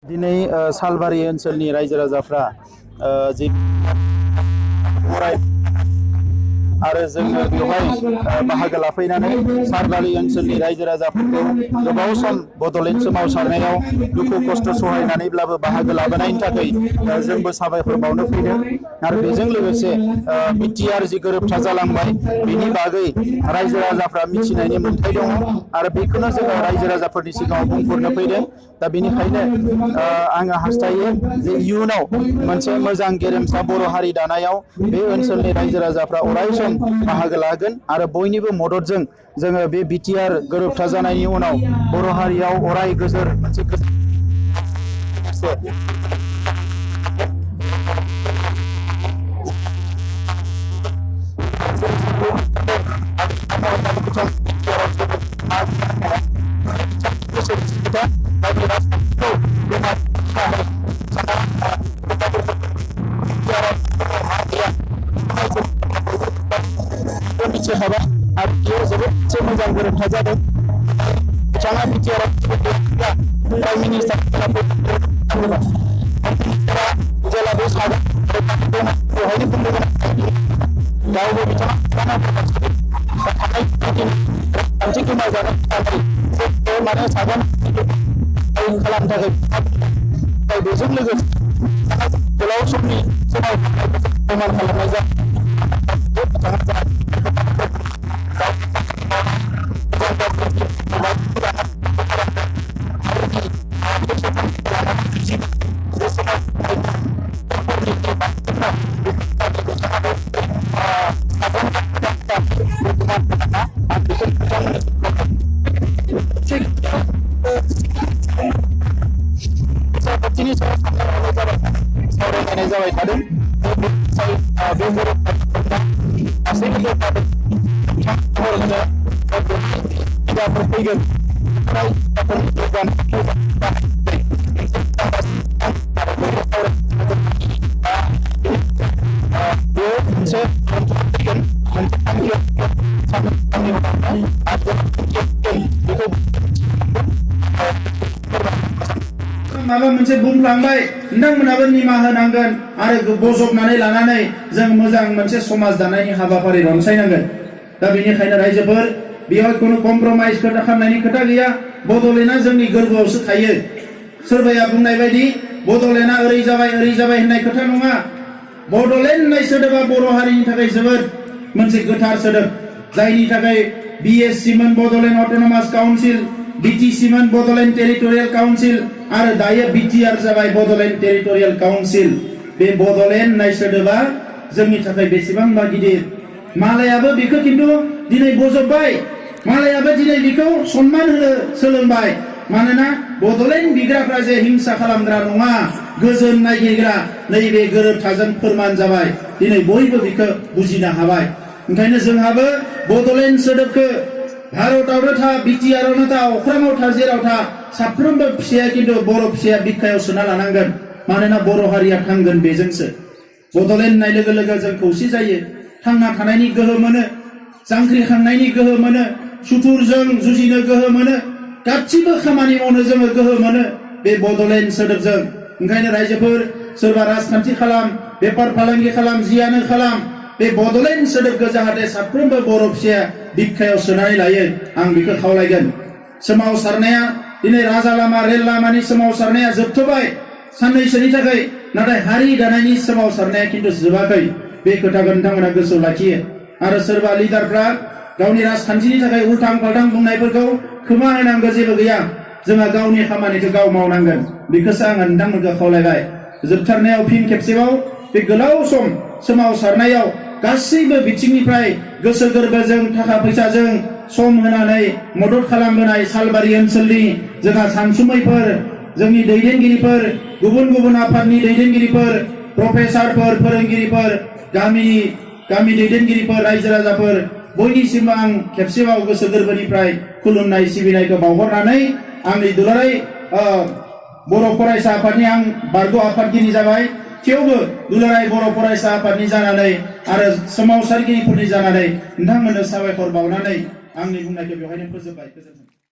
दिनै सालबारि ओनसोलनि रायजो राजाफ्रा जि आरो जोङो बेवहाय बाहागो लाफैनानै सालबारि ओनसोलनि रायजो राजाफोरखौ गोबाव सम बड'लेण्ड सोमावसारनायाव दुखु खस्थ' सहायनानैब्लाबो बाहागो लाबोनायनि थाखाय जोंबो साबायखर बावनो फैदों आरो बेजों लोगोसे बिटिआर जि गोरोबथा जालांबाय बेनि बागै रायजो राजाफ्रा मिथिनायनि मोन्थाय दङ आरो बेखौनो जोङो रायजो राजाफोरनि सिगाङाव बुंफोरनो फैदों। दा बेनिखायनो आङो हास्थायो जे इयुनाव मोनसे मोजां गेरेमसा बर' हारि दानायाव बे ओनसोलनि रायजो राजाफ्रा अराय सम बाहागो लागोन आरो बयनिबो मददजों जोङो बे बिटिआर गोरोबथा जानायनि उनाव बर' हारियाव अराय गोजोर मोनसे मिथिखाबाय आरो बेयो जोबोद मोनसे मोजां गोरोबथा जादों। बिथाङा बिटिआर प्राइम मिनिस्टार जेला बे सागोन बेवहायनो बुंदोंमोन गावबो बिथाङा रांखान्थि गोमाजानो माने सागोन खालामनो थाखाय बेजों लोगोसे गोलाव समनि समाव फोरमान खालामनाय जायो। सावरायनाय जाबाय थादों फैगोन माबा मोनसे बुंलांबाय नोंथांमोनाबो निमाहा होनांगोन आरो बजबनानै लानानै जों मोजां मोनसे समाज दानायनि हाबाफारि रनसायनांगोन। दा बेनिखायनो रायजोफोर बेयाव कोनो कमप्रमाइज खोथा खालामनायनि खोथा गैया। बड'लेण्डआ जोंनि गोरबोआवसो थायो। सोरबाया बुंनाय बायदि बड'लेण्डआ ओरै जाबाय होननाय खोथा नङा। बड'लेण्ड होननाय सोदोबा बर' हारिनि थाखाय जोबोद मोनसे गोथार सोदोब, जायनि थाखाय BSC मोन बड'लेण्ड अट'नमास काउन्सिल, BTC मोन बड'लेण्ड टेरिटरियेल काउन्सिल आरो दायो बिटिआर जाबाय बड'लेण्ड टेरिटरियेल काउन्सिल। बे बड'लेण्ड होननाय सोदोबा जोंनि थाखाय बेसेबांबा गिदिर। मालायाबो बेखौ खिन्थु दिनै बजबबाय, मालायाबो दिनै बेखौ सन्मान होनो सोलोंबाय। मानोना बड'लेण्ड बिग्राफ्रा जे हिंसा खालामग्रा नङा, गोजोन नागिरग्रा, नैबे गोरोबथाजों फोरमान जाबाय। दिनै बयबो बेखौ बुजिनो हाबाय। ओंखायनो जोंहाबो बड'लेण्ड सोदोबखौ भारतआवनो था, बिटिआरावनो था, अख्राङाव था, जेराव था, साफ्रोमबो फिसाया खिन्थु बर' फिसाया बिखायाव सोना लानांगोन। मानोना बर' हारिया थांगोन बेजोंसो। बड'लेण्ड होननाय लोगो लोगो जों खौसे जायो, थांना थानायनि गोहो मोनो, जांख्रिखांनायनि गोहो मोनो, सुथुरजों जुजिनो गोहो मोनो, गासिबो खामानि मावनो जोङो गोहो मोनो बे बड'लेण्ड सोदोबजों। ओंखायनो रायजोफोर सोरबा राजखान्थि खालाम, बेफार फालांगि खालाम, जियानो खालाम, बे बड'लेण्ड सोदोबखौ जाहाथे साफ्रोमबो बर' फिसाया बिखायाव सोनानै लायो, आं बेखौ खावलायगोन। सोमावसारनाया दिनै राजा लामा, रेल लामानि सोमावसारनाया जोबथ'बाय साननैसोनि थाखाय, नाथाय हारि दानायनि सोमावसारनाया खिन्थु जोबाखै। बे खोथाखौ नोंथांमोना गोसोआव लाखियो। आरो सोरबा लिडारफ्रा गावनि राजखान्थिनि थाखाय उल्थां फाल्थां बुंनायफोरखौ खोमा होनांगौ जेबो गैया। जोंहा गावनि खामानिखौ गाव मावनांगोन, बेखौसो आङो नोंथांमोनखौ खावलायबाय। जोबथारनायाव फिन खेबसेबाव बे गोलाव सम सोमावसारनायाव गासैबो बिथिंनिफ्राय गोसो गोरबोजों, थाखा फैसाजों सम होनानै मदद खालामबोनाय सालबारि ओनसोलनि जोंहा सानसुमैफोर, जोंनि दैदेनगिरिफोर, गुबुन गुबुन आफादनि दैदेनगिरिफोर, प्रफेसारफोर, फोरोंगिरिफोर, गामि दैदेनगिरिफोर, रायजो राजाफोर, बयनिसिमबो आं खेबसेबाव गोसो गोरबोनिफ्राय खुलुमनाय सिबिनायखौ बावहरनानै आंनि दुलाराय बर' फरायसा आफादनि आं बारग' आफादगिरि जाबाय। थेवबो दुलाराय बर' फरायसा आफादनि जानानै आरो सोमावसारगिरिफोरनि जानानै नोंथांमोननो साबायखर बावनानै आंनि बुंनायखौ बेवहायनो फोजोबबाय। गोजोन्थों।